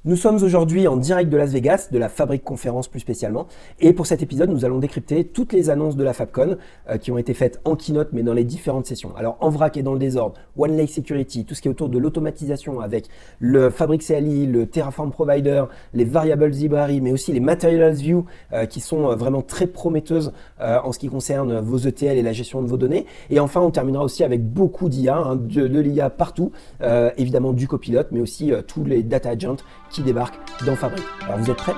Nous sommes aujourd'hui en direct de Las Vegas, de la Fabric Conférence plus spécialement. Et pour cet épisode, nous allons décrypter toutes les annonces de la FabCon qui ont été faites en keynote, mais dans les différentes sessions. Alors en vrac et dans le désordre, One Lake Security, tout ce qui est autour de l'automatisation avec le Fabric CLI, le Terraform Provider, les Variables Library, mais aussi les Materials View qui sont vraiment très prometteuses en ce qui concerne vos ETL et la gestion de vos données. Et enfin, on terminera aussi avec beaucoup d'IA, de l'IA partout, évidemment du copilote, mais aussi tous les data agents qui débarquent dans Fabric. Alors vous êtes prêts ?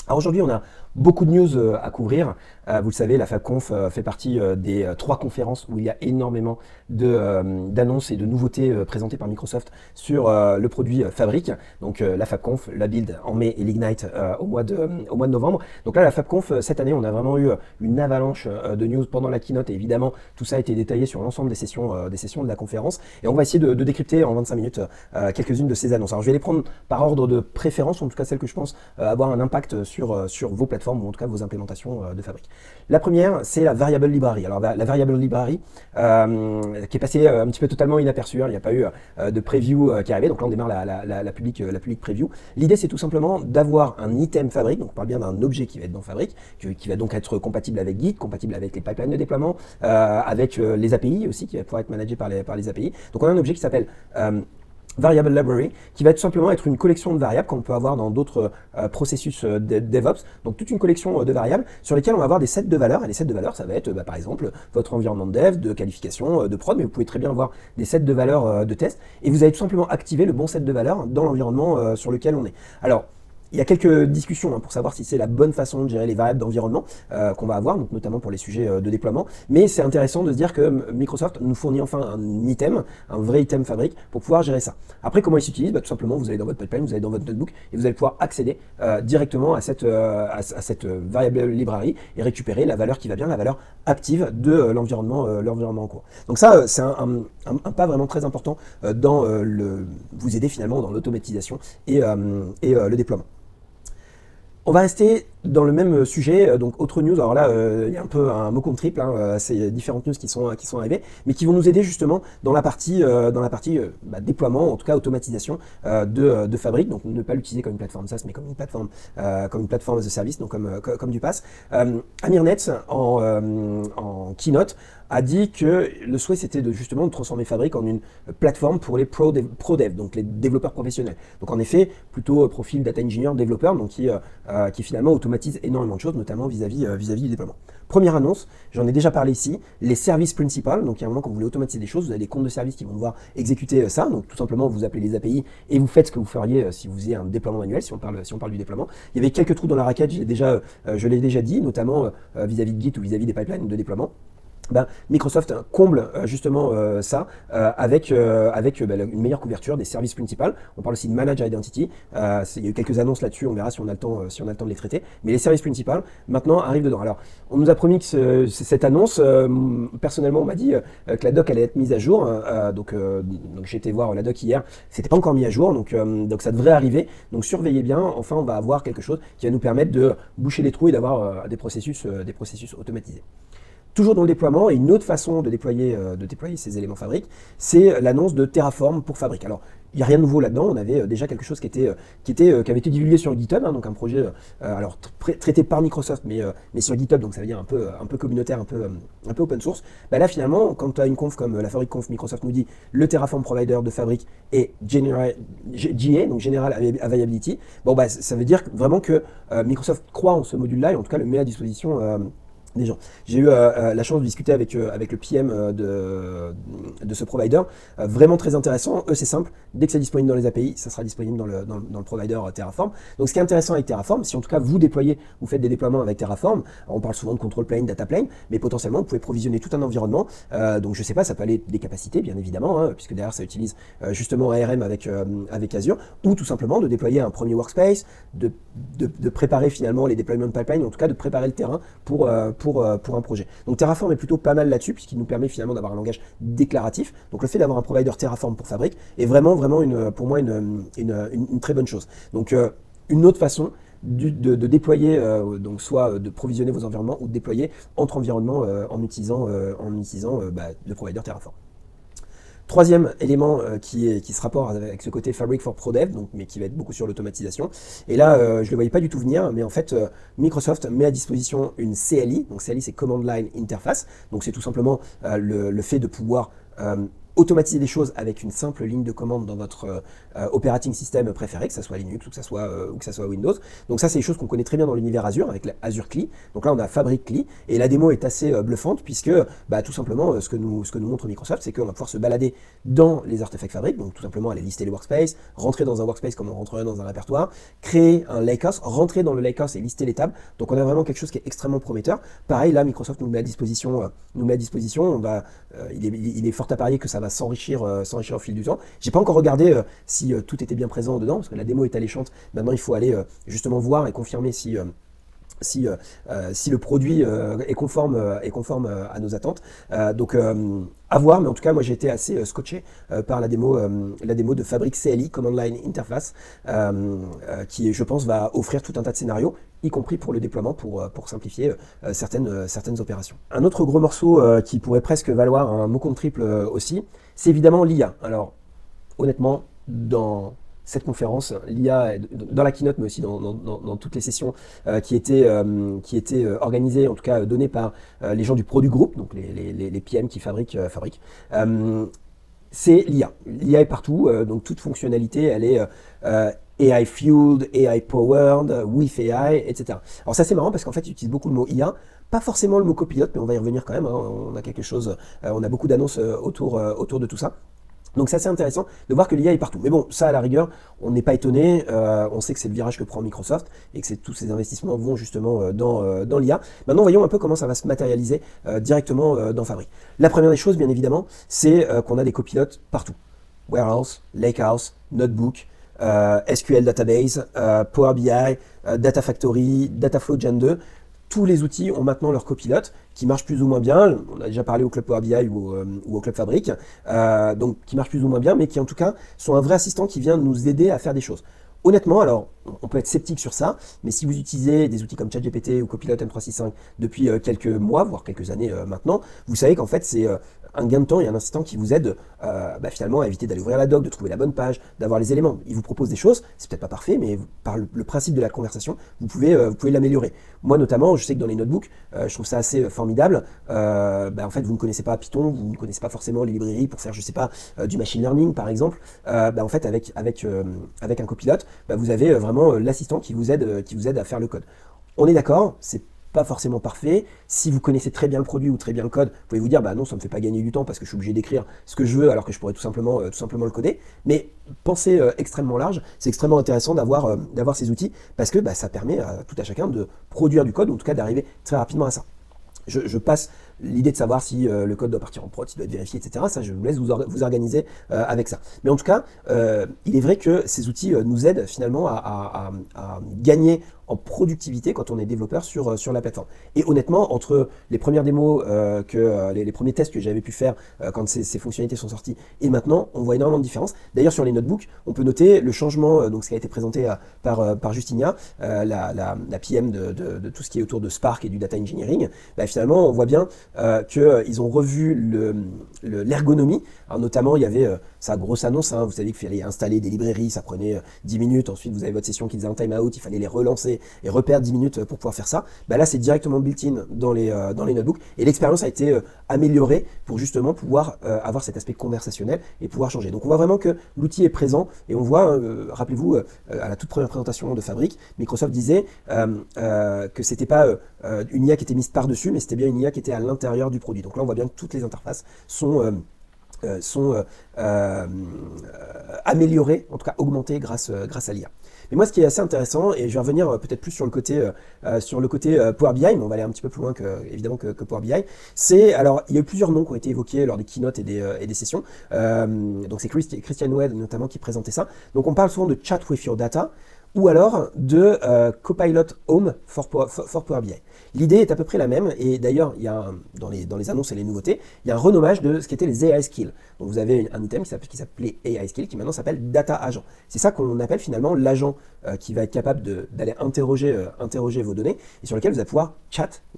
Alors aujourd'hui, on a beaucoup de news à couvrir. Vous le savez, la FabConf fait partie des 3 conférences où il y a énormément d'annonces et de nouveautés présentées par Microsoft sur le produit Fabric. Donc la FabConf, la Build en mai et l'Ignite au mois de novembre. Donc là, la FabConf, cette année, on a vraiment eu une avalanche de news pendant la keynote. Et évidemment, tout ça a été détaillé sur l'ensemble des sessions de la conférence. Et on va essayer de décrypter en 25 minutes quelques-unes de ces annonces. Alors je vais les prendre par ordre de préférence, en tout cas celles que je pense avoir un impact sur vos plateformes ou en tout cas vos implémentations de Fabric. La première, c'est la Variable Library. Alors la Variable Library qui est passée un petit peu totalement inaperçue. Il n'y a pas eu de preview qui est arrivé. Donc là, on démarre la public preview. L'idée, c'est tout simplement d'avoir un item Fabric. Donc on parle bien d'un objet qui va être dans Fabric, qui va donc être compatible avec Git, compatible avec les pipelines de déploiement, avec les API aussi, qui va pouvoir être managé par les API. Donc on a un objet qui s'appelle Variable Library, qui va tout simplement être une collection de variables qu'on peut avoir dans d'autres processus DevOps. Donc toute une collection de variables sur lesquelles on va avoir des sets de valeurs. Et les sets de valeurs, ça va être par exemple votre environnement de dev, de qualification, de prod, mais vous pouvez très bien avoir des sets de valeurs de test. Et vous allez tout simplement activer le bon set de valeurs dans l'environnement sur lequel on est. Alors, il y a quelques discussions pour savoir si c'est la bonne façon de gérer les variables d'environnement qu'on va avoir, donc notamment pour les sujets de déploiement. Mais c'est intéressant de se dire que Microsoft nous fournit enfin un item, un vrai item Fabric pour pouvoir gérer ça. Après, comment il s'utilise ? Tout simplement, vous allez dans votre pipeline, vous allez dans votre notebook et vous allez pouvoir accéder directement à cette variable library et récupérer la valeur qui va bien, la valeur active de l'environnement en cours. Donc ça, c'est un pas vraiment très important dans vous aider finalement dans l'automatisation et le déploiement. On va rester dans le même sujet, donc autre news. Alors là, il y a un peu un mot contre triple, c'est différentes news qui sont arrivées, mais qui vont nous aider justement dans la partie déploiement, en tout cas automatisation de Fabric. Donc ne pas l'utiliser comme une plateforme SaaS, mais comme une plateforme as a service, donc comme du PaaS. Amir Netz en keynote a dit que le souhait c'était de transformer Fabric en une plateforme pour les pro dev, donc les développeurs professionnels. Donc en effet, plutôt profil data engineer développeur, donc qui finalement automatise énormément de choses, notamment vis-à-vis du déploiement. Première annonce, j'en ai déjà parlé ici, les services principal. Donc il y a un moment quand vous voulez automatiser des choses, vous avez des comptes de services qui vont devoir exécuter ça. Donc tout simplement vous appelez les API et vous faites ce que vous feriez si vous faisiez un déploiement manuel, si on parle du déploiement. Il y avait quelques trous dans la raquette, je l'ai déjà dit, notamment vis-à-vis de Git ou vis-à-vis des pipelines de déploiement. Microsoft comble justement ça avec une meilleure couverture des services principal. On parle aussi de Managed Identity. Il y a eu quelques annonces là-dessus, on verra si on a le temps de les traiter. Mais les services principal maintenant arrivent dedans. Alors, on nous a promis que cette annonce, personnellement, on m'a dit que la doc allait être mise à jour. Donc j'ai été voir la doc hier. C'était pas encore mis à jour, donc ça devrait arriver. Donc surveillez bien. Enfin, on va avoir quelque chose qui va nous permettre de boucher les trous et d'avoir des processus automatisés. Toujours dans le déploiement, et une autre façon de déployer ces éléments Fabric, c'est l'annonce de Terraform pour Fabric. Alors, il n'y a rien de nouveau là-dedans, on avait déjà quelque chose qui avait été divulgué sur GitHub, donc un projet traité par Microsoft, mais sur GitHub, donc ça veut dire un peu communautaire, un peu open source. Là finalement, quand tu as une conf comme la Fabric Conf, Microsoft nous dit le Terraform Provider de Fabric est GA, donc General Availability, ça veut dire vraiment que Microsoft croit en ce module-là et en tout cas le met à disposition des gens. J'ai eu la chance de discuter avec le PM de ce provider, vraiment très intéressant. Eux, c'est simple, dès que c'est disponible dans les API, ça sera disponible dans le provider Terraform. Donc ce qui est intéressant avec Terraform, si en tout cas vous faites des déploiements avec Terraform, on parle souvent de control plane, data plane, mais potentiellement vous pouvez provisionner tout un environnement. Donc je sais pas, ça peut aller des capacités bien évidemment, puisque derrière ça utilise justement ARM avec Azure, ou tout simplement de déployer un premier workspace, de préparer finalement les deployment pipelines, en tout cas de préparer le terrain pour un projet. Donc Terraform est plutôt pas mal là-dessus, puisqu'il nous permet finalement d'avoir un langage déclaratif. Donc le fait d'avoir un provider Terraform pour Fabric est vraiment pour moi une très bonne chose. Donc une autre façon de déployer, donc soit de provisionner vos environnements ou de déployer entre environnements en utilisant le provider Terraform. Troisième élément qui se rapporte avec ce côté Fabric for ProDev, donc, mais qui va être beaucoup sur l'automatisation. Et là, je ne le voyais pas du tout venir, mais en fait, Microsoft met à disposition une CLI. Donc CLI, c'est Command Line Interface. Donc c'est tout simplement le fait de pouvoir automatiser des choses avec une simple ligne de commande dans votre operating system préféré, que ce soit Linux ou que ce soit Windows. Donc ça, c'est des choses qu'on connaît très bien dans l'univers Azure, avec Azure CLI. Donc là, on a Fabric CLI, et la démo est assez bluffante, puisque tout simplement, ce que nous montre Microsoft, c'est qu'on va pouvoir se balader dans les artefacts Fabric, donc tout simplement aller lister les workspaces, rentrer dans un workspace comme on rentrerait dans un répertoire, créer un lakehouse, rentrer dans le lakehouse et lister les tables. Donc on a vraiment quelque chose qui est extrêmement prometteur. Pareil, là, Microsoft nous met à disposition, il est fort à parier que ça va s'enrichir au fil du temps. J'ai pas encore regardé si tout était bien présent dedans, parce que la démo est alléchante. Maintenant, il faut aller justement voir et confirmer si le produit est conforme à nos attentes. Donc à voir, mais en tout cas, moi j'ai été assez scotché par la démo de Fabric CLI, Command Line Interface, qui, je pense, va offrir tout un tas de scénarios, y compris pour le déploiement, pour simplifier certaines opérations. Un autre gros morceau qui pourrait presque valoir un mot compte triple aussi, c'est évidemment l'IA. Alors, honnêtement, dans cette conférence, l'IA, dans la keynote, mais aussi dans toutes les sessions qui étaient organisées, en tout cas données par les gens du Product Group, donc les PM qui fabriquent, c'est l'IA. L'IA est partout, donc toute fonctionnalité, elle est AI fueled, AI powered, with AI, etc. Alors ça c'est marrant parce qu'en fait, ils utilisent beaucoup le mot IA, pas forcément le mot copilote, mais on va y revenir quand même. On a quelque chose, on a beaucoup d'annonces autour de tout ça. Donc c'est assez intéressant de voir que l'IA est partout. Mais bon, ça à la rigueur, on n'est pas étonné. On sait que c'est le virage que prend Microsoft et que tous ces investissements vont justement dans l'IA. Maintenant, voyons un peu comment ça va se matérialiser directement dans Fabric. La première des choses, bien évidemment, c'est qu'on a des copilotes partout. Warehouse, Lakehouse, Notebook, SQL Database, Power BI, Data Factory, Dataflow Gen 2. Tous les outils ont maintenant leur copilote qui marche plus ou moins bien. On a déjà parlé au Club Power BI ou au Club Fabric, donc qui marchent plus ou moins bien, mais qui en tout cas sont un vrai assistant qui vient nous aider à faire des choses. Honnêtement, alors, on peut être sceptique sur ça, mais si vous utilisez des outils comme ChatGPT ou Copilot M365 depuis quelques mois, voire quelques années maintenant, vous savez qu'en fait, c'est un gain de temps et un assistant qui vous aide finalement à éviter d'aller ouvrir la doc, de trouver la bonne page, d'avoir les éléments. Il vous propose des choses, c'est peut-être pas parfait, mais par le principe de la conversation, vous pouvez l'améliorer. Moi notamment, je sais que dans les notebooks, je trouve ça assez formidable. En fait, vous ne connaissez pas Python, vous ne connaissez pas forcément les librairies pour faire, je sais pas, du machine learning par exemple. En fait, avec un copilote, vous avez vraiment l'assistant qui vous aide à faire le code. On est d'accord, c'est pas forcément parfait. Si vous connaissez très bien le produit ou très bien le code, vous pouvez vous dire non, ça me fait pas gagner du temps parce que je suis obligé d'écrire ce que je veux alors que je pourrais tout simplement le coder. Mais pensez extrêmement large, c'est extrêmement intéressant d'avoir ces outils parce que ça permet à tout à chacun de produire du code ou en tout cas d'arriver très rapidement à ça. Je passe l'idée de savoir si le code doit partir en prod, s'il doit être vérifié, etc. Ça, je vous laisse vous organiser avec ça. Mais en tout cas, il est vrai que ces outils nous aident finalement à gagner en productivité quand on est développeur sur la plateforme. Et honnêtement, entre les premières démos, les premiers tests que j'avais pu faire quand ces fonctionnalités sont sorties et maintenant, on voit énormément de différences. D'ailleurs, sur les notebooks, on peut noter le changement, donc ce qui a été présenté par Justinia, la PM de tout ce qui est autour de Spark et du data engineering. Finalement, on voit bien qu'ils ont revu l'ergonomie. Alors notamment, il y avait sa grosse annonce, vous savez qu'il fallait installer des librairies, ça prenait 10 minutes, ensuite vous avez votre session qui faisait un time-out, il fallait les relancer et reperdre 10 minutes pour pouvoir faire ça. Là, c'est directement built-in dans les notebooks et l'expérience a été améliorée pour justement pouvoir avoir cet aspect conversationnel et pouvoir changer. Donc on voit vraiment que l'outil est présent et on voit, rappelez-vous, à la toute première présentation de Fabric, Microsoft disait que c'était pas une IA qui était mise par-dessus, mais c'était bien une IA qui était à l'intérieur du produit. Donc là, on voit bien que toutes les interfaces sont améliorées, en tout cas augmentées grâce à l'IA. Mais moi, ce qui est assez intéressant, et je vais revenir peut-être plus sur le côté Power BI, mais on va aller un petit peu plus loin que Power BI, c'est, alors, il y a eu plusieurs noms qui ont été évoqués lors des keynotes et des sessions. Donc c'est Christian Wade notamment qui présentait ça. Donc on parle souvent de chat with your data. ou alors de Copilot Home for Power BI. L'idée est à peu près la même, et d'ailleurs, il y a dans les annonces et les nouveautés, il y a un renommage de ce qu'étaient les AI Skills. Donc vous avez un item qui s'appelait AI Skill, qui maintenant s'appelle Data Agent. C'est ça qu'on appelle finalement l'agent qui va être capable d'aller interroger vos données, et sur lequel vous allez pouvoir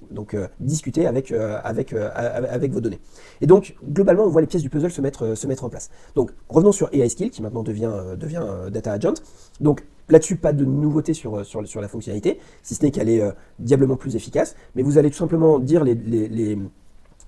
donc discuter avec vos données. Et donc, globalement, on voit les pièces du puzzle se mettre en place. Donc, revenons sur AI Skill, qui maintenant devient Data Agent. Donc, là-dessus, pas de nouveauté sur la fonctionnalité, si ce n'est qu'elle est diablement plus efficace, mais vous allez tout simplement dire les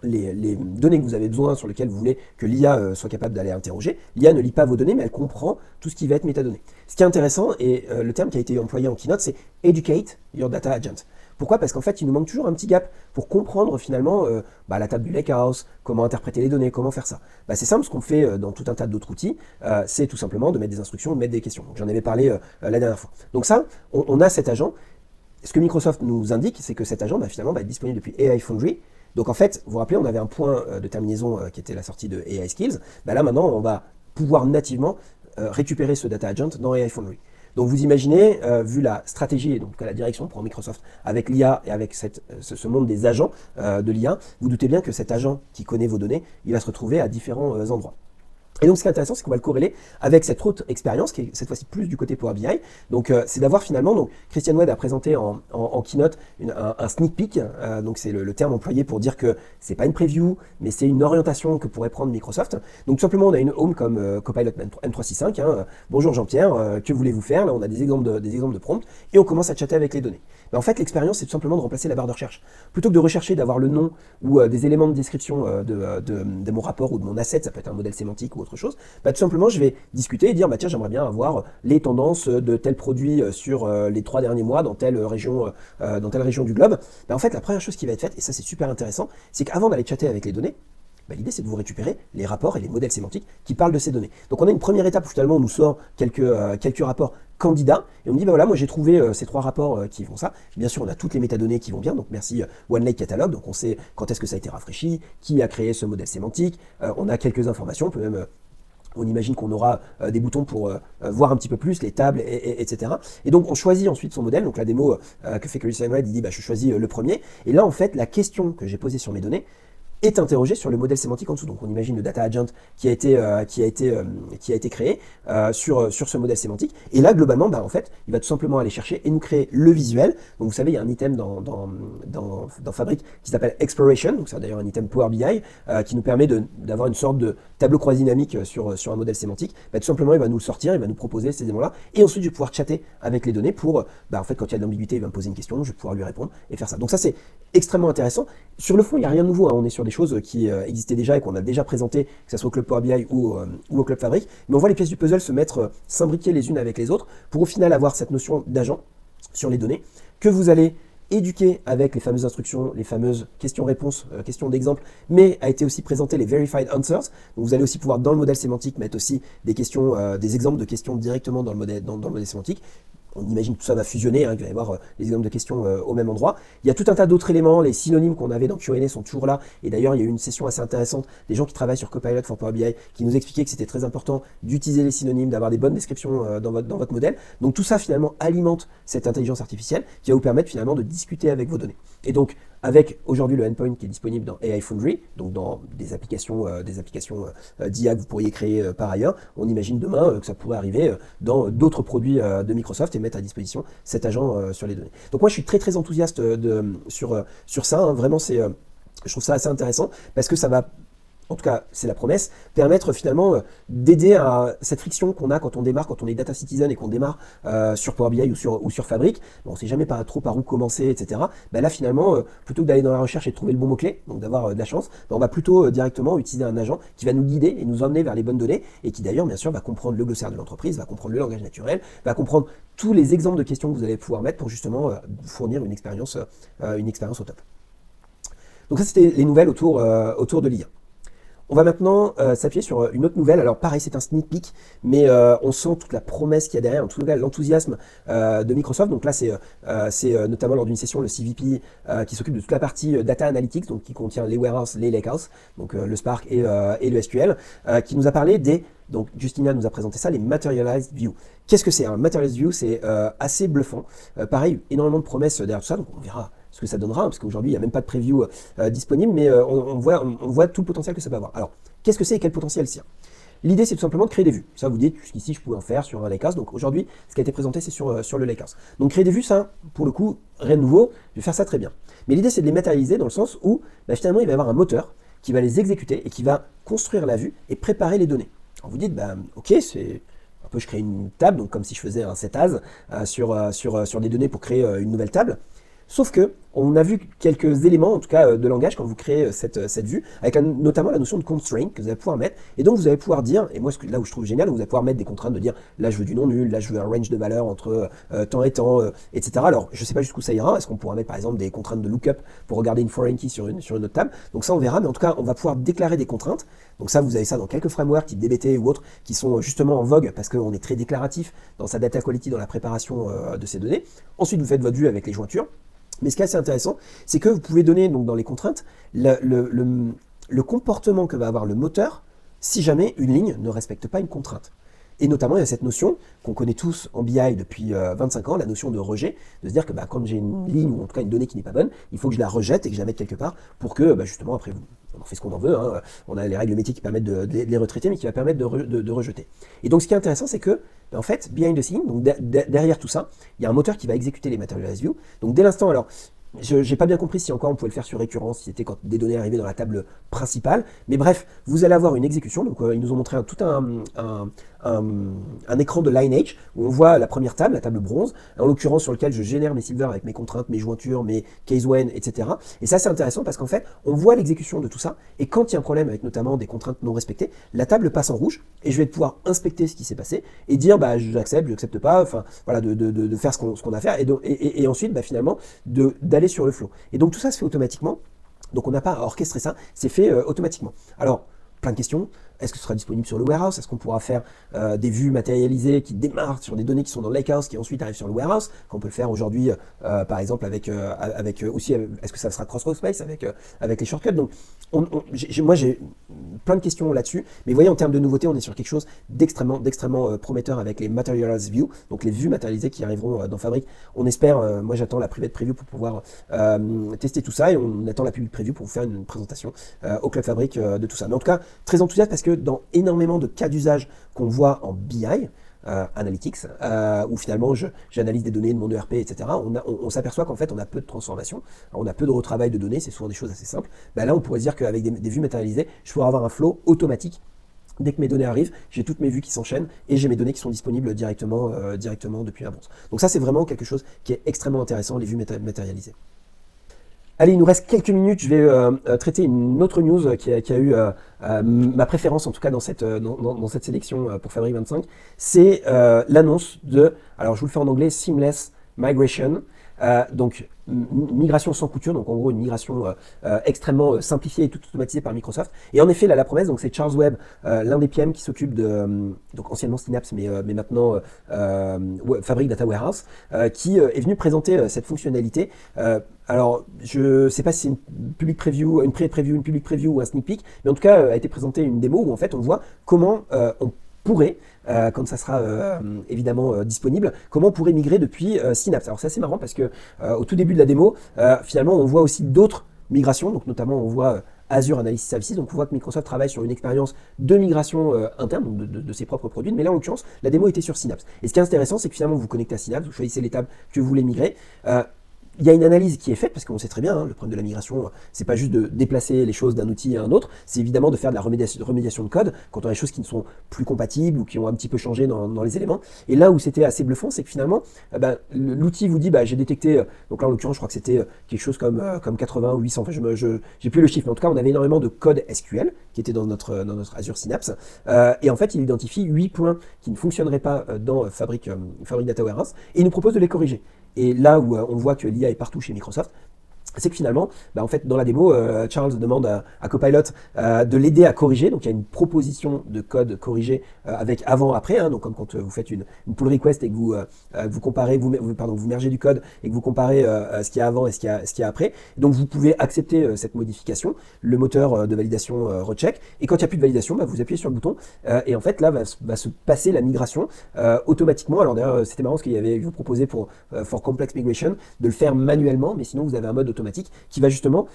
données que vous avez besoin, sur lesquelles vous voulez que l'IA soit capable d'aller interroger. L'IA ne lit pas vos données, mais elle comprend tout ce qui va être métadonnées. Ce qui est intéressant, et le terme qui a été employé en keynote, c'est « educate your data agent ». Pourquoi? Parce qu'en fait, il nous manque toujours un petit gap pour comprendre finalement la table du lakehouse, comment interpréter les données, comment faire ça. C'est simple, ce qu'on fait dans tout un tas d'autres outils, c'est tout simplement de mettre des instructions, de mettre des questions. J'en avais parlé la dernière fois. Donc ça, on a cet agent. Ce que Microsoft nous indique, c'est que cet agent finalement va être disponible depuis AI Foundry. Donc en fait, vous vous rappelez, on avait un point de terminaison qui était la sortie de AI Skills. Là maintenant, on va pouvoir nativement récupérer ce data agent dans AI Foundry. Donc vous imaginez, vu la stratégie et donc la direction pour Microsoft avec l'IA et avec ce monde des agents de l'IA, vous doutez bien que cet agent qui connaît vos données, il va se retrouver à différents endroits. Et donc, ce qui est intéressant, c'est qu'on va le corréler avec cette autre expérience, qui est cette fois-ci plus du côté Power BI. Donc, c'est d'avoir finalement, donc, Christian Wade a présenté en keynote un sneak peek. Donc, c'est le terme employé pour dire que c'est pas une preview, mais c'est une orientation que pourrait prendre Microsoft. Donc, tout simplement, on a une home comme Copilot M365. Bonjour Jean-Pierre, que voulez-vous faire? Là, on a des exemples de prompts et on commence à chatter avec les données. En fait, l'expérience, c'est tout simplement de remplacer la barre de recherche. Plutôt que de rechercher, d'avoir le nom ou des éléments de description de mon rapport ou de mon asset, ça peut être un modèle sémantique ou autre chose, tout simplement, je vais discuter et dire, tiens, j'aimerais bien avoir les tendances de tel produit sur les 3 derniers mois dans telle région du globe. En fait, la première chose qui va être faite, et ça c'est super intéressant, c'est qu'avant d'aller chatter avec les données, l'idée, c'est de vous récupérer les rapports et les modèles sémantiques qui parlent de ces données. Donc, on a une première étape où finalement, on nous sort quelques rapports candidats et on me dit, voilà, moi j'ai trouvé ces 3 rapports qui font ça. Bien sûr, on a toutes les métadonnées qui vont bien, donc merci OneLake Catalog, donc on sait quand est-ce que ça a été rafraîchi, qui a créé ce modèle sémantique, on a quelques informations, on peut même... on imagine qu'on aura des boutons pour voir un petit peu plus les tables, etc. Et donc, on choisit ensuite son modèle. Donc, la démo que fait Christian Wade, il dit, je choisis le premier. Et là, en fait, la question que j'ai posée sur mes données est interrogé sur le modèle sémantique en dessous. Donc on imagine le data agent qui a été créé sur ce modèle sémantique. Et là, globalement, en fait, il va tout simplement aller chercher et nous créer le visuel. Donc vous savez, il y a un item dans Fabric qui s'appelle Exploration. Donc c'est d'ailleurs un item Power BI qui nous permet d'avoir une sorte de tableau croisé dynamique sur un modèle sémantique. Tout simplement, il va nous le sortir, il va nous proposer ces éléments-là. Et ensuite, je vais pouvoir chatter avec les données pour, en fait, quand il y a de l'ambiguïté, il va me poser une question, je vais pouvoir lui répondre et faire ça. Donc ça, c'est extrêmement intéressant. Sur le fond, il n'y a rien de nouveau. On est sur des choses qui existaient déjà et qu'on a déjà présentées, que ce soit au Club Power BI ou au Club Fabric. Mais on voit les pièces du puzzle s'imbriquer les unes avec les autres pour au final avoir cette notion d'agent sur les données que vous allez éduquer avec les fameuses instructions, les fameuses questions-réponses, questions d'exemple, mais a été aussi présenté les Verified Answers. Donc vous allez aussi pouvoir, dans le modèle sémantique, mettre aussi des questions, des exemples de questions directement dans le modèle sémantique. On imagine que tout ça va fusionner, qu'il va y avoir les exemples de questions au même endroit. Il y a tout un tas d'autres éléments, les synonymes qu'on avait dans Q&A sont toujours là. Et d'ailleurs, il y a eu une session assez intéressante des gens qui travaillent sur Copilot for Power BI qui nous expliquaient que c'était très important d'utiliser les synonymes, d'avoir des bonnes descriptions dans votre modèle. Donc tout ça, finalement, alimente cette intelligence artificielle qui va vous permettre finalement de discuter avec vos données. Et donc, avec aujourd'hui le endpoint qui est disponible dans AI Foundry, donc dans des applications d'IA que vous pourriez créer par ailleurs, on imagine demain que ça pourrait arriver dans d'autres produits de Microsoft et mettre à disposition cet agent sur les données. Donc moi je suis très très enthousiaste sur ça, vraiment je trouve ça assez intéressant parce que ça va, en tout cas c'est la promesse, permettre finalement d'aider à cette friction qu'on a quand on démarre, quand on est data citizen et qu'on démarre sur Power BI ou sur Fabric. On ne sait jamais pas trop par où commencer, etc. Là finalement, plutôt que d'aller dans la recherche et de trouver le bon mot-clé, donc d'avoir de la chance, on va plutôt directement utiliser un agent qui va nous guider et nous emmener vers les bonnes données et qui d'ailleurs bien sûr va comprendre le glossaire de l'entreprise, va comprendre le langage naturel, va comprendre tous les exemples de questions que vous allez pouvoir mettre pour justement fournir une expérience au top. Donc ça c'était les nouvelles autour de l'IA. On va maintenant s'appuyer sur une autre nouvelle. Alors pareil, c'est un sneak peek, mais on sent toute la promesse qu'il y a derrière, en tout cas l'enthousiasme de Microsoft. Donc là, c'est notamment lors d'une session le CVP qui s'occupe de toute la partie data analytics, donc qui contient les warehouses, les lakehouse, donc le Spark et le SQL, qui nous a parlé des Donc Justinia nous a présenté ça, les Materialized View. Qu'est-ce que c'est? Un Materialized View, c'est assez bluffant. Pareil, énormément de promesses derrière tout ça, donc on verra ce que ça donnera, parce qu'aujourd'hui, il n'y a même pas de preview disponible, mais on voit tout le potentiel que ça peut avoir. Alors, qu'est-ce que c'est et quel potentiel c'est? L'idée, c'est tout simplement de créer des vues. Ça, vous dites, jusqu'ici, je pouvais en faire sur un Lakehouse. Donc aujourd'hui, ce qui a été présenté, c'est sur le Lakehouse. Donc créer des vues, ça, pour le coup, rien de nouveau. Je vais faire ça très bien. Mais l'idée, c'est de les matérialiser dans le sens où, finalement, il va y avoir un moteur qui va les exécuter et qui va construire la vue et préparer les données. Alors vous dites, ok, c'est un peu, je crée une table, donc comme si je faisais un set as sur des données pour créer une nouvelle table. Sauf que on a vu quelques éléments, en tout cas de langage, quand vous créez cette vue, avec notamment la notion de constraint que vous allez pouvoir mettre. Et donc vous allez pouvoir dire, et moi là où je trouve génial, vous allez pouvoir mettre des contraintes de dire, là je veux du non nul, là je veux un range de valeurs entre temps et temps, etc. Alors je ne sais pas jusqu'où ça ira. Est-ce qu'on pourra mettre par exemple des contraintes de lookup pour regarder une foreign key sur une autre table? Donc ça on verra, mais en tout cas on va pouvoir déclarer des contraintes. Donc ça vous avez ça dans quelques frameworks type DBT ou autres qui sont justement en vogue parce qu'on est très déclaratif dans sa data quality, dans la préparation de ces données. Ensuite vous faites votre vue avec les jointures. Mais ce qui est assez intéressant, c'est que vous pouvez donner donc, dans les contraintes le comportement que va avoir le moteur si jamais une ligne ne respecte pas une contrainte. Et notamment, il y a cette notion qu'on connaît tous en BI depuis 25 ans, la notion de rejet, de se dire que quand j'ai une ligne ou en tout cas une donnée qui n'est pas bonne, il faut que je la rejette et que je la mette quelque part pour que justement après on en fait ce qu'on en veut, hein. On a les règles métiers qui permettent de les retraiter mais qui va permettre de rejeter. Et donc ce qui est intéressant c'est que en fait, behind the scene, donc derrière tout ça, il y a un moteur qui va exécuter les Materialized View. Donc dès l'instant, alors je n'ai pas bien compris si encore on pouvait le faire sur récurrence, si c'était quand des données arrivaient dans la table principale. Mais bref, vous allez avoir une exécution. Donc ils nous ont montré tout un écran de lineage où on voit la première table, la table bronze, en l'occurrence sur lequel je génère mes silver avec mes contraintes, mes jointures, mes case when, etc. Et ça c'est intéressant parce qu'en fait, on voit l'exécution de tout ça. Et quand il y a un problème avec notamment des contraintes non respectées, la table passe en rouge et je vais pouvoir inspecter ce qui s'est passé et dire j'accepte pas, enfin voilà, de faire ce qu'on a à faire et ensuite finalement d'aller sur le flow. Et donc tout ça se fait automatiquement. Donc on n'a pas à orchestrer ça, c'est fait automatiquement. Alors, plein de questions. Est-ce que ce sera disponible sur le warehouse? Est-ce qu'on pourra faire des vues matérialisées qui démarrent sur des données qui sont dans le Lakehouse, qui ensuite arrivent sur le warehouse? Qu'on peut le faire aujourd'hui, par exemple, avec aussi, est-ce que ça sera cross-space avec les shortcuts? Donc, moi, j'ai plein de questions là-dessus. Mais vous voyez, en termes de nouveautés, on est sur quelque chose d'extrêmement prometteur avec les Materialized View, donc les vues matérialisées qui arriveront dans Fabric. On espère, moi j'attends la private preview pour pouvoir tester tout ça et on attend la public preview pour vous faire une présentation au Club Fabric de tout ça. Mais en tout cas, très enthousiaste parce que dans énormément de cas d'usage qu'on voit en BI, Analytics, où finalement j'analyse des données de mon ERP, etc., on s'aperçoit qu'en fait on a peu de transformation, on a peu de retravail de données, c'est souvent des choses assez simples. Là on pourrait se dire qu'avec des vues matérialisées, je pourrais avoir un flow automatique. Dès que mes données arrivent, j'ai toutes mes vues qui s'enchaînent et j'ai mes données qui sont disponibles directement depuis l'avance. Donc ça c'est vraiment quelque chose qui est extrêmement intéressant, les vues matérialisées. Allez, il nous reste quelques minutes, je vais traiter une autre news qui a eu ma préférence, en tout cas dans cette sélection pour Fabric 25. C'est l'annonce de, alors je vous le fais en anglais, Seamless Migration. Donc migration sans couture, donc en gros une migration extrêmement simplifiée et tout automatisée par Microsoft. Et en effet, là, la promesse, donc c'est Charles Webb, l'un des PM qui s'occupe de, donc anciennement Synapse, mais maintenant Fabric Data Warehouse, qui est venu présenter cette fonctionnalité. Alors, je ne sais pas si c'est une public preview, une pré-preview, une public preview ou un sneak peek, mais en tout cas, a été présenté une démo où en fait on voit comment on pourrait, quand ça sera évidemment disponible, comment on pourrait migrer depuis Synapse. Alors c'est assez marrant parce que au tout début de la démo, finalement on voit aussi d'autres migrations, donc notamment on voit Azure Analysis Services, donc on voit que Microsoft travaille sur une expérience de migration interne, donc de ses propres produits, mais là en l'occurrence la démo était sur Synapse. Et ce qui est intéressant, c'est que finalement vous vous connectez à Synapse, vous choisissez les tables que vous voulez migrer. Il y a une analyse qui est faite, parce qu'on sait très bien, le problème de la migration, c'est pas juste de déplacer les choses d'un outil à un autre, c'est évidemment de faire de la remédiation de code quand on a des choses qui ne sont plus compatibles ou qui ont un petit peu changé dans les éléments. Et là où c'était assez bluffant, c'est que finalement, l'outil vous dit, j'ai détecté, donc là en l'occurrence, je crois que c'était quelque chose comme 80 ou 800, enfin j'ai plus le chiffre, mais en tout cas, on avait énormément de code SQL qui était dans notre Azure Synapse, et en fait, il identifie 8 points qui ne fonctionneraient pas dans Fabric Data Warehouse, et il nous propose de les corriger. Et là où on voit que l'IA est partout chez Microsoft, c'est que finalement, en fait, dans la démo, Charles demande à Copilot de l'aider à corriger. Donc, il y a une proposition de code corrigé avec avant-après. Donc, comme quand vous faites une pull request et que vous comparez, vous mergez du code et que vous comparez ce qu'il y a avant et ce qu'il y a après. Donc, vous pouvez accepter cette modification. Le moteur de validation recheck. Et quand il n'y a plus de validation, vous appuyez sur le bouton. Et en fait, là, va se passer la migration automatiquement. Alors, d'ailleurs, c'était marrant ce qu'il y avait, vous proposé pour For Complex Migration de le faire manuellement, mais sinon, vous avez un mode automatique qui va justement,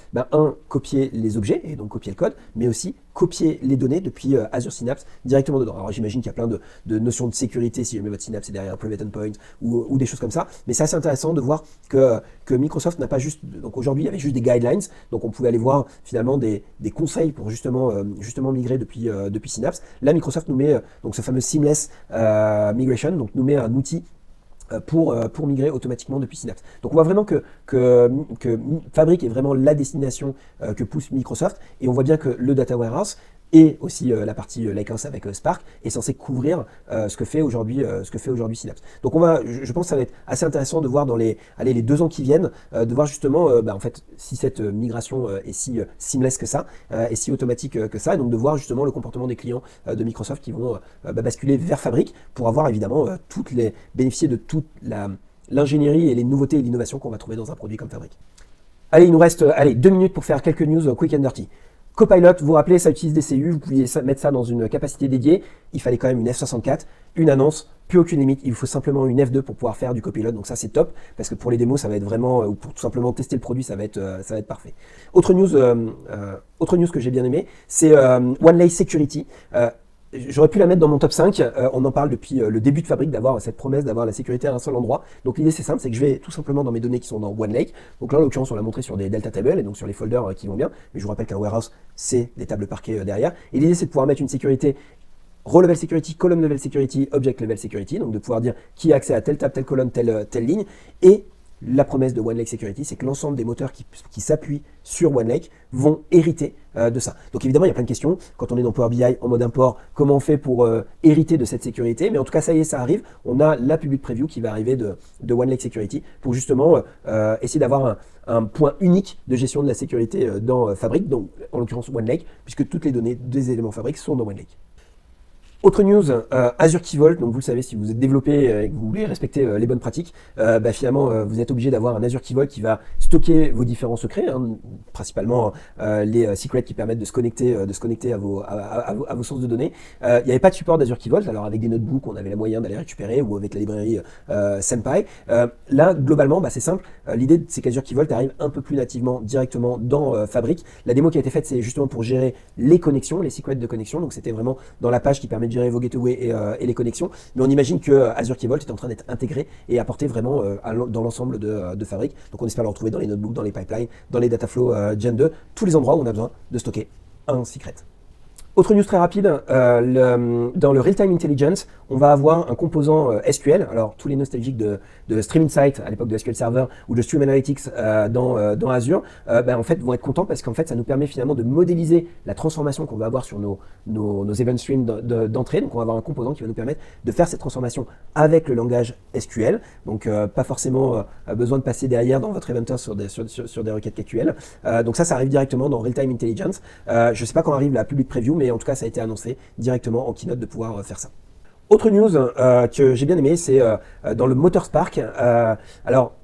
copier les objets et donc copier le code, mais aussi copier les données depuis Azure Synapse directement dedans. Alors j'imagine qu'il y a plein de notions de sécurité si jamais votre Synapse est derrière un private endpoint ou des choses comme ça, mais c'est assez intéressant de voir que Microsoft n'a pas juste, donc aujourd'hui il y avait juste des guidelines, donc on pouvait aller voir finalement des conseils pour justement migrer depuis Synapse. Là Microsoft nous met donc ce fameux seamless migration, donc nous met un outil pour migrer automatiquement depuis Synapse. Donc on voit vraiment que Fabric est vraiment la destination que pousse Microsoft, et on voit bien que le Data Warehouse et aussi la partie Lakehouse avec Spark est censé couvrir ce que fait aujourd'hui Synapse. Donc je pense que ça va être assez intéressant de voir dans les 2 ans qui viennent, de voir justement en fait si cette migration est si seamless que ça, et si automatique que ça, et donc de voir justement le comportement des clients de Microsoft qui vont basculer vers Fabric pour avoir évidemment bénéficier de toute l'ingénierie et les nouveautés et l'innovation qu'on va trouver dans un produit comme Fabric. Allez, il nous reste 2 minutes pour faire quelques news quick and dirty. Copilot, vous vous rappelez, ça utilise des CU, vous pouviez mettre ça dans une capacité dédiée, il fallait quand même une F64, une annonce, plus aucune limite, il vous faut simplement une F2 pour pouvoir faire du Copilot, donc ça c'est top, parce que pour les démos ça va être vraiment, ou pour tout simplement tester le produit, ça va être parfait. Autre news que j'ai bien aimé, c'est OneLay Security. J'aurais pu la mettre dans mon top 5, on en parle depuis le début de Fabric, d'avoir cette promesse d'avoir la sécurité à un seul endroit. Donc l'idée c'est simple, c'est que je vais tout simplement dans mes données qui sont dans OneLake, donc là en l'occurrence on l'a montré sur des Delta Tables et donc sur les folders qui vont bien, mais je vous rappelle qu'un warehouse c'est des tables parquées derrière, et l'idée c'est de pouvoir mettre une sécurité row level security, column level security, object level security, donc de pouvoir dire qui a accès à telle table, telle colonne, telle ligne, et la promesse de OneLake Security, c'est que l'ensemble des moteurs qui s'appuient sur OneLake vont hériter de ça. Donc évidemment, il y a plein de questions. Quand on est dans Power BI en mode import, comment on fait pour hériter de cette sécurité? Mais en tout cas, ça y est, ça arrive. On a la public preview qui va arriver de OneLake Security pour justement essayer d'avoir un point unique de gestion de la sécurité dans Fabric, donc en l'occurrence OneLake, puisque toutes les données des éléments Fabric sont dans OneLake. Autre news, Azure Key Vault, donc vous le savez, si vous êtes développé et que vous voulez respecter les bonnes pratiques, finalement vous êtes obligé d'avoir un Azure Key Vault qui va stocker vos différents secrets, principalement les secrets qui permettent de se connecter à vos sources de données. Il n'y avait pas de support d'Azure Key Vault, alors avec des notebooks on avait les moyens d'aller récupérer, ou avec la librairie SemPy. Là globalement c'est simple, l'idée c'est qu'Azure Key Vault arrive un peu plus nativement directement dans Fabric. La démo qui a été faite c'est justement pour gérer les connexions, les secrets de connexion, donc c'était vraiment dans la page qui permet de gérer vos gateways et les connexions, mais on imagine que Azure Key Vault est en train d'être intégré et apporté vraiment dans l'ensemble de Fabric. Donc on espère le retrouver dans les notebooks, dans les pipelines, dans les Dataflow Gen 2, tous les endroits où on a besoin de stocker un secret. Autre news très rapide, dans le Real-Time Intelligence, on va avoir un composant SQL. Alors, tous les nostalgiques de Stream Insight à l'époque de SQL Server ou de Stream Analytics dans Azure, en fait, vont être contents parce qu'en fait, ça nous permet finalement de modéliser la transformation qu'on va avoir sur nos event streams d'entrée. Donc, on va avoir un composant qui va nous permettre de faire cette transformation avec le langage SQL. Donc, pas forcément besoin de passer derrière dans votre Eventer sur des requêtes KQL. Donc, ça arrive directement dans Real-Time Intelligence. Je ne sais pas quand arrive la public preview, mais en tout cas, ça a été annoncé directement en keynote de pouvoir faire ça. Autre news que j'ai bien aimé, c'est dans le moteur Spark. Alors,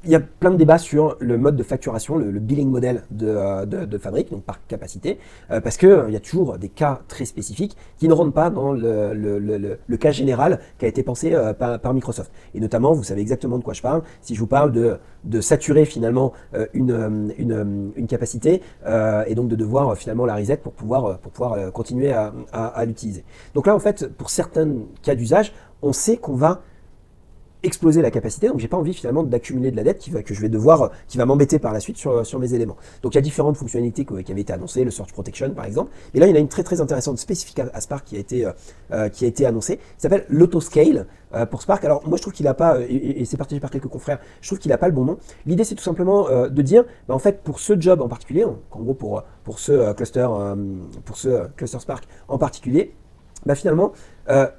il y a plein de débats sur le mode de facturation, le billing model de Fabric, donc par capacité, parce qu'il y a toujours des cas très spécifiques qui ne rentrent pas dans le cas général qui a été pensé par Microsoft. Et notamment, vous savez exactement de quoi je parle, si je vous parle de saturer finalement une capacité et donc de devoir finalement la reset pour pouvoir continuer à l'utiliser. Donc là, en fait, pour certains cas d'usage, on sait qu'on va exploser la capacité, donc j'ai pas envie finalement d'accumuler de la dette qui va m'embêter par la suite sur mes éléments. Donc il y a différentes fonctionnalités qui avaient été annoncées, le Search Protection par exemple, et là il y en a une très très intéressante spécifique à Spark qui a été annoncée, qui s'appelle l'Autoscale pour Spark. Alors moi je trouve qu'il n'a pas, et c'est partagé par quelques confrères, je trouve qu'il n'a pas le bon nom. L'idée c'est tout simplement de dire, en fait pour ce job en particulier, en gros pour ce cluster Spark en particulier, finalement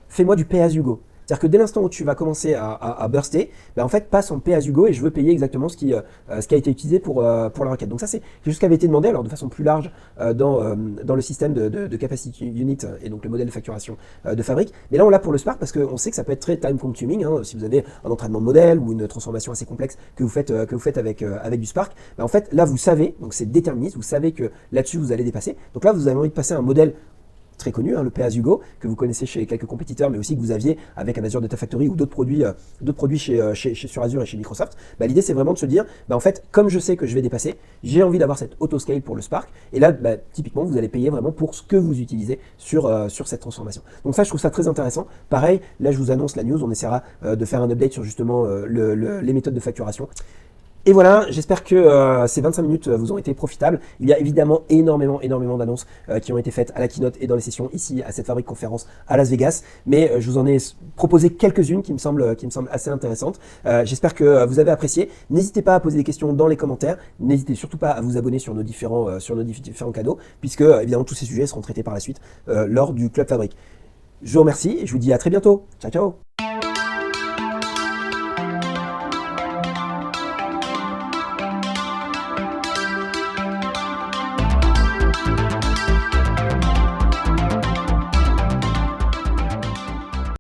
fais-moi du pay as you go. C'est-à-dire que dès l'instant où tu vas commencer à burster, ben en fait, passe en pay as you go et je veux payer exactement ce qui a été utilisé pour la requête. Donc ça, c'est quelque chose qui avait été demandé, alors de façon plus large dans le système de capacity unit et donc le modèle de facturation de Fabric. Mais là, on l'a pour le Spark parce qu'on sait que ça peut être très time consuming. Hein, si vous avez un entraînement de modèle ou une transformation assez complexe que vous faites avec du Spark, ben en fait, là, vous savez, donc c'est déterministe, vous savez que là-dessus, vous allez dépasser. Donc là, vous avez envie de passer un modèle très connu, hein, le Pay as you go, que vous connaissez chez quelques compétiteurs, mais aussi que vous aviez avec un Azure Data Factory ou d'autres produits sur Azure et chez Microsoft. Bah, l'idée, c'est vraiment de se dire, bah, en fait, comme je sais que je vais dépasser, j'ai envie d'avoir cette auto-scale pour le Spark. Et là, bah, typiquement, vous allez payer vraiment pour ce que vous utilisez sur cette transformation. Donc ça, je trouve ça très intéressant. Pareil, là, je vous annonce la news, on essaiera de faire un update sur justement les méthodes de facturation. Et voilà, j'espère que ces 25 minutes vous ont été profitables. Il y a évidemment énormément d'annonces qui ont été faites à la keynote et dans les sessions ici à cette Fabric conférence à Las Vegas. Mais je vous en ai proposé quelques-unes qui me semblent assez intéressantes. J'espère que vous avez apprécié. N'hésitez pas à poser des questions dans les commentaires. N'hésitez surtout pas à vous abonner sur nos différents canaux, puisque évidemment tous ces sujets seront traités par la suite lors du Club Fabric. Je vous remercie et je vous dis à très bientôt. Ciao, ciao.